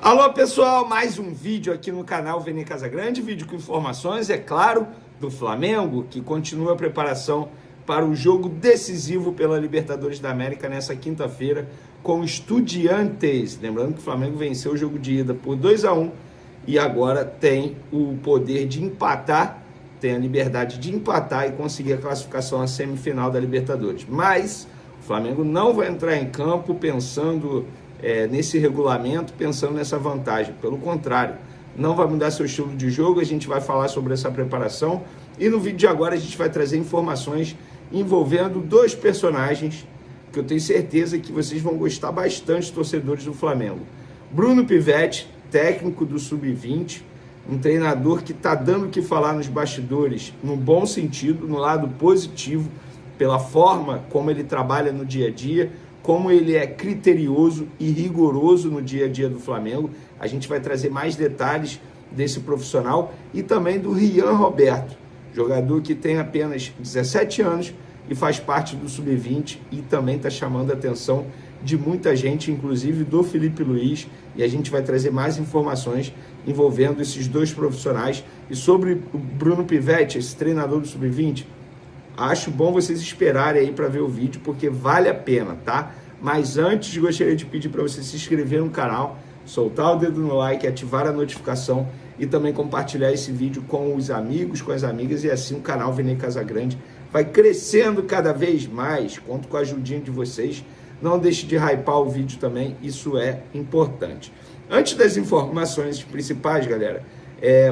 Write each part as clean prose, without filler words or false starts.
Alô pessoal, mais um vídeo aqui no canal Vene Casagrande, vídeo com informações, é claro, do Flamengo, que continua a preparação para o jogo decisivo pela Libertadores da América nessa quinta-feira com Estudiantes. Lembrando que o Flamengo venceu o jogo de ida por 2-1 e agora tem o poder de empatar, tem a liberdade de empatar e conseguir a classificação à semifinal da Libertadores. Mas o Flamengo não vai entrar em campo pensando nesse regulamento, pensando nessa vantagem. Pelo contrário, não vai mudar seu estilo de jogo. A gente vai falar sobre essa preparação e no vídeo de agora a gente vai trazer informações envolvendo dois personagens que eu tenho certeza que vocês vão gostar bastante, torcedores do Flamengo. Bruno Pivetti, técnico do Sub-20, um treinador que está dando o que falar nos bastidores, no bom sentido, no lado positivo, pela forma como ele trabalha no dia a dia, como ele é criterioso e rigoroso no dia a dia do Flamengo. A gente vai trazer mais detalhes desse profissional e também do Rian Roberto, jogador que tem apenas 17 anos e faz parte do Sub-20 e também está chamando a atenção de muita gente, inclusive do Felipe Luiz, e a gente vai trazer mais informações envolvendo esses dois profissionais. E sobre o Bruno Pivetti, esse treinador do Sub-20, acho bom vocês esperarem aí para ver o vídeo, porque vale a pena, tá? Mas antes, gostaria de pedir para você se inscrever no canal, soltar o dedo no like, ativar a notificação e também compartilhar esse vídeo com os amigos, com as amigas, e assim o canal Vene Casagrande vai crescendo cada vez mais. Conto com a ajudinha de vocês. Não deixe de hypar o vídeo também, isso é importante. Antes das informações principais, galera,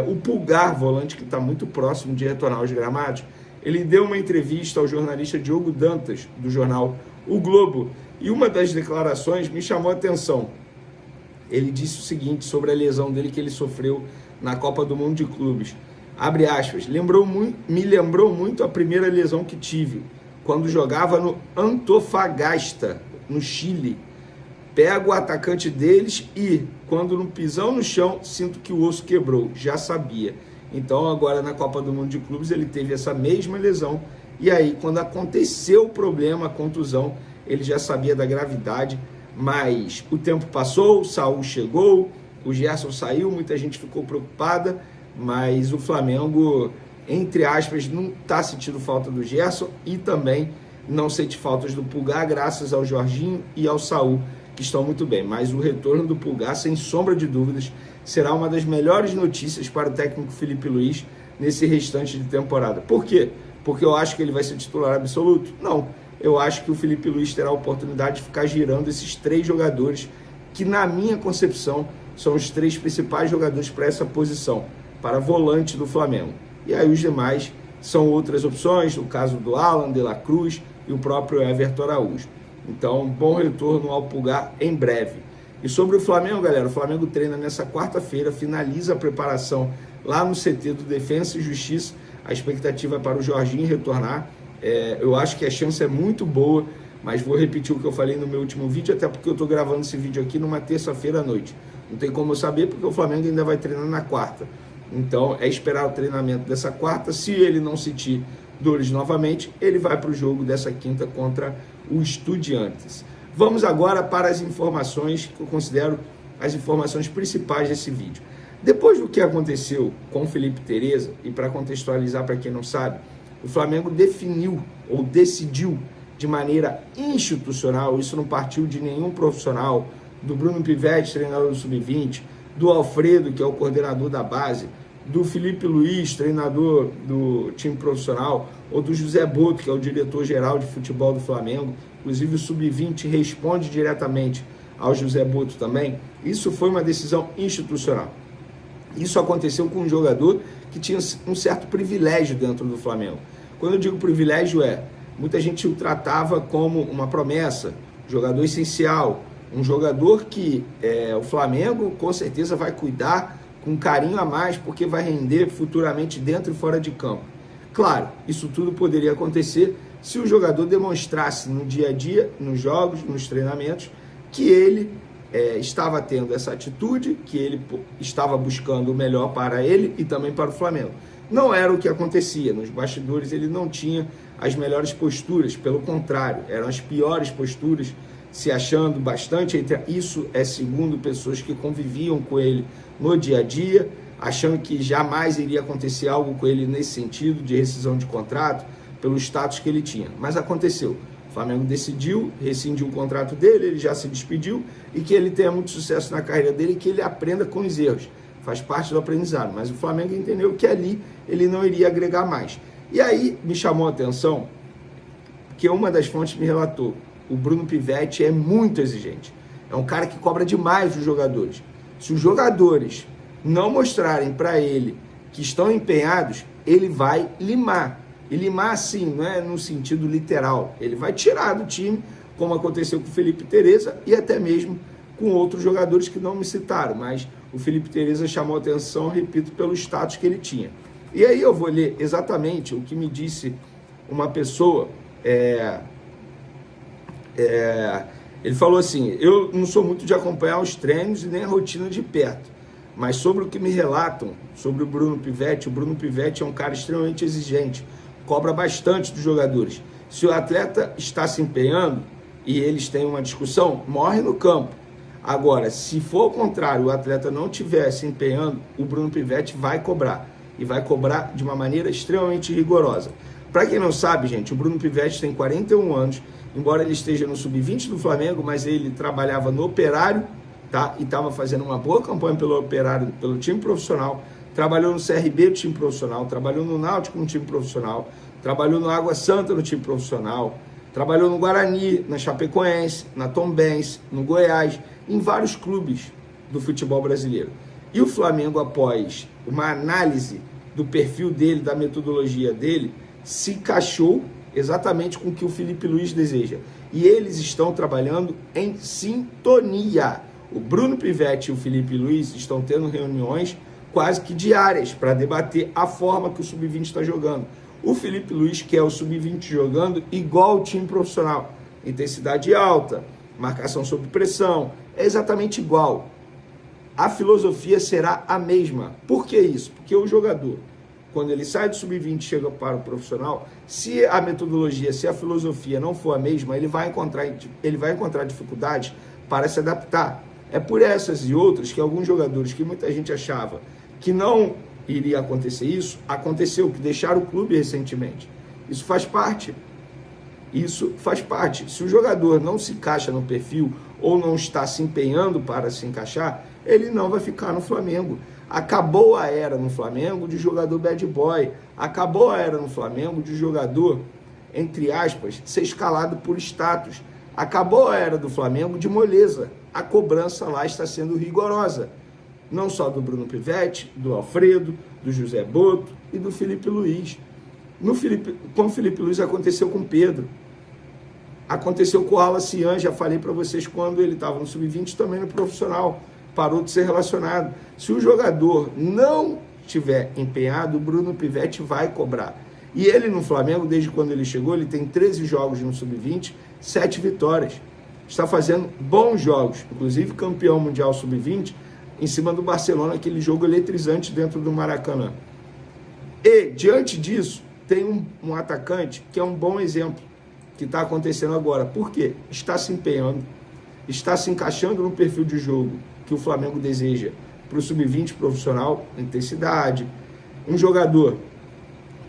o Pulgar, volante que está muito próximo de retornar aos gramados, ele deu uma entrevista ao jornalista Diogo Dantas, do jornal O Globo, e uma das declarações me chamou a atenção. Ele disse o seguinte sobre a lesão dele que ele sofreu na Copa do Mundo de Clubes. Abre aspas, me lembrou muito a primeira lesão que tive, quando jogava no Antofagasta, no Chile. Pego o atacante deles e, quando no pisão no chão, sinto que o osso quebrou. Já sabia. Então, agora na Copa do Mundo de Clubes, ele teve essa mesma lesão. E aí, quando aconteceu o problema, a contusão, ele já sabia da gravidade. Mas o tempo passou, o Saul chegou, o Gerson saiu, muita gente ficou preocupada. Mas o Flamengo, entre aspas, não está sentindo falta do Gerson e também não sente faltas do Pulgar, graças ao Jorginho e ao Saul, que estão muito bem. Mas o retorno do Pulgar, sem sombra de dúvidas, será uma das melhores notícias para o técnico Felipe Luiz nesse restante de temporada. Por quê? Porque eu acho que ele vai ser titular absoluto? Não. Eu acho que o Felipe Luiz terá a oportunidade de ficar girando esses três jogadores que, na minha concepção, são os três principais jogadores para essa posição, para volante do Flamengo. E aí os demais são outras opções, o caso do Alan, De La Cruz e o próprio Everton Araújo. Então, bom retorno ao Pulgar em breve. E sobre o Flamengo, galera, o Flamengo treina nessa quarta-feira, finaliza a preparação lá no CT do Defensa e Justiça. A expectativa é para o Jorginho retornar. Eu acho que a chance é muito boa, mas vou repetir o que eu falei no meu último vídeo, até porque eu estou gravando esse vídeo aqui numa terça-feira à noite. Não tem como eu saber, porque o Flamengo ainda vai treinar na quarta. Então, é esperar o treinamento dessa quarta. Se ele não sentir dores novamente, ele vai para o jogo dessa quinta contra o Estudiantes. Vamos agora para as informações que eu considero as informações principais desse vídeo. Depois do que aconteceu com o Felipe Tereza, e para contextualizar para quem não sabe, o Flamengo definiu ou decidiu de maneira institucional, isso não partiu de nenhum profissional, do Bruno Pivetti, treinador do Sub-20, do Alfredo, que é o coordenador da base, do Felipe Luiz, treinador do time profissional, ou do José Boto, que é o diretor-geral de futebol do Flamengo. Inclusive o Sub-20 responde diretamente ao José Boto também. Isso foi uma decisão institucional. Isso aconteceu com um jogador que tinha um certo privilégio dentro do Flamengo. Quando eu digo privilégio, muita gente o tratava como uma promessa, jogador essencial, um jogador que o Flamengo com certeza vai cuidar com carinho a mais, porque vai render futuramente dentro e fora de campo. Claro, isso tudo poderia acontecer se o jogador demonstrasse no dia a dia, nos jogos, nos treinamentos, que ele estava tendo essa atitude, que ele estava buscando o melhor para ele e também para o Flamengo. Não era o que acontecia. Nos bastidores ele não tinha as melhores posturas, pelo contrário, eram as piores posturas se achando bastante, isso é segundo pessoas que conviviam com ele no dia a dia, achando que jamais iria acontecer algo com ele nesse sentido de rescisão de contrato, pelo status que ele tinha. Mas aconteceu. O Flamengo decidiu, rescindiu o contrato dele, ele já se despediu, e que ele tenha muito sucesso na carreira dele e que ele aprenda com os erros. Faz parte do aprendizado. Mas o Flamengo entendeu que ali ele não iria agregar mais. E aí me chamou a atenção que uma das fontes me relatou: o Bruno Pivetti é muito exigente. É um cara que cobra demais dos jogadores. Se os jogadores não mostrarem para ele que estão empenhados, ele vai limar. E limar, assim, não é no sentido literal. Ele vai tirar do time, como aconteceu com o Felipe Tereza e até mesmo com outros jogadores que não me citaram. Mas o Felipe Tereza chamou a atenção, repito, pelo status que ele tinha. E aí eu vou ler exatamente o que me disse uma pessoa. Ele falou assim: eu não sou muito de acompanhar os treinos e nem a rotina de perto, mas sobre o que me relatam sobre o Bruno Pivetti é um cara extremamente exigente, cobra bastante dos jogadores. Se o atleta está se empenhando e eles têm uma discussão, morre no campo. Agora, se for ao contrário, o atleta não estiver se empenhando, o Bruno Pivetti vai cobrar, e vai cobrar de uma maneira extremamente rigorosa. Para quem não sabe, gente, o Bruno Pivetti tem 41 anos, embora ele esteja no sub-20 do Flamengo, mas ele trabalhava no Operário, tá? E estava fazendo uma boa campanha pelo Operário, pelo time profissional, trabalhou no CRB do time profissional, trabalhou no Náutico no time profissional, trabalhou no Água Santa no time profissional, trabalhou no Guarani, na Chapecoense, na Tombense, no Goiás, em vários clubes do futebol brasileiro. E o Flamengo, após uma análise do perfil dele, da metodologia dele, se encaixou exatamente com o que o Felipe Luiz deseja. E eles estão trabalhando em sintonia. O Bruno Pivetti e o Felipe Luiz estão tendo reuniões quase que diárias para debater a forma que o Sub-20 está jogando. O Felipe Luiz quer o Sub-20 jogando igual o time profissional. Intensidade alta, marcação sob pressão, é exatamente igual. A filosofia será a mesma. Por que isso? Porque o jogador, quando ele sai do Sub-20 e chega para o profissional, se a metodologia, se a filosofia não for a mesma, ele vai encontrar dificuldades para se adaptar. É por essas e outras que alguns jogadores que muita gente achava que não iria acontecer isso, aconteceu, que deixaram o clube recentemente. Isso faz parte. Isso faz parte. Se o jogador não se encaixa no perfil ou não está se empenhando para se encaixar, ele não vai ficar no Flamengo. Acabou a era no Flamengo de jogador bad boy. Acabou a era no Flamengo de jogador, entre aspas, ser escalado por status. Acabou a era do Flamengo de moleza. A cobrança lá está sendo rigorosa. Não só do Bruno Pivetti, do Alfredo, do José Boto e do Felipe Luiz. Com o Felipe Luiz aconteceu com o Pedro. Aconteceu com o Alacian, já falei para vocês, quando ele estava no Sub-20, também no profissional. Parou de ser relacionado. Se o jogador não estiver empenhado, o Bruno Pivetti vai cobrar. E ele no Flamengo, desde quando ele chegou, ele tem 13 jogos no Sub-20, 7 vitórias. Está fazendo bons jogos, inclusive campeão mundial Sub-20, em cima do Barcelona, aquele jogo eletrizante dentro do Maracanã. E, diante disso, tem um atacante que é um bom exemplo que está acontecendo agora. Por quê? Está se empenhando, está se encaixando no perfil de jogo que o Flamengo deseja para o Sub-20 profissional, intensidade. Um jogador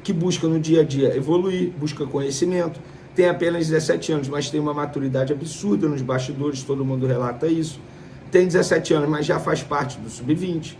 que busca no dia a dia evoluir, busca conhecimento, tem apenas 17 anos, mas tem uma maturidade absurda nos bastidores, todo mundo relata isso. Tem 17 anos, mas já faz parte do Sub-20.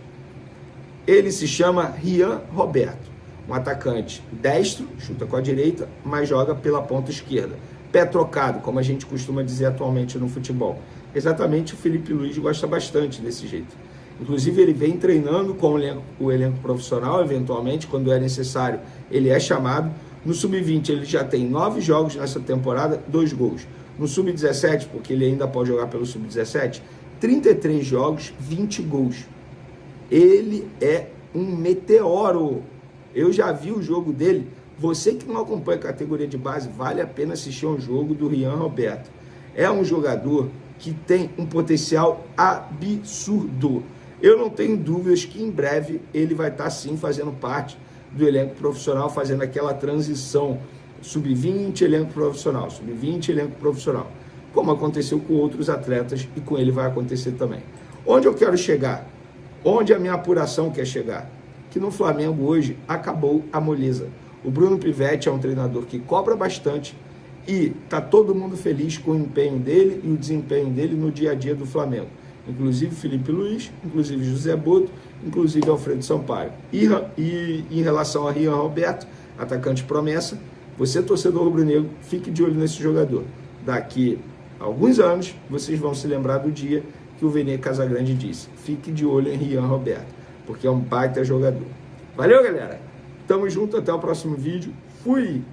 Ele se chama Rian Roberto, um atacante destro, chuta com a direita, mas joga pela ponta esquerda. Pé trocado, como a gente costuma dizer atualmente no futebol. Exatamente, o Felipe Luiz gosta bastante desse jeito. Inclusive, ele vem treinando com o elenco profissional, eventualmente, quando é necessário, ele é chamado. No Sub-20, ele já tem 9 jogos nessa temporada, 2 gols. No Sub-17, porque ele ainda pode jogar pelo Sub-17, 33 jogos, 20 gols. Ele é um meteoro. Eu já vi o jogo dele. Você que não acompanha a categoria de base, vale a pena assistir um jogo do Rian Roberto. É um jogador que tem um potencial absurdo. Eu não tenho dúvidas que em breve ele vai estar sim fazendo parte do elenco profissional, fazendo aquela transição Sub-20, elenco profissional, Sub-20, elenco profissional. como aconteceu com outros atletas e com ele vai acontecer também. Onde eu quero chegar? Onde a minha apuração quer chegar? Que no Flamengo hoje acabou a moleza. O Bruno Pivetti é um treinador que cobra bastante e está todo mundo feliz com o empenho dele e o desempenho dele no dia a dia do Flamengo. Inclusive Felipe Luiz, inclusive José Boto, inclusive Alfredo Sampaio. E em relação a Rian Roberto, atacante promessa, você, torcedor rubro-negro, fique de olho nesse jogador. Daqui a alguns anos, vocês vão se lembrar do dia que o Vene Casagrande disse: fique de olho em Rian Roberto, porque é um baita jogador. Valeu, galera! Tamo junto, até o próximo vídeo. Fui!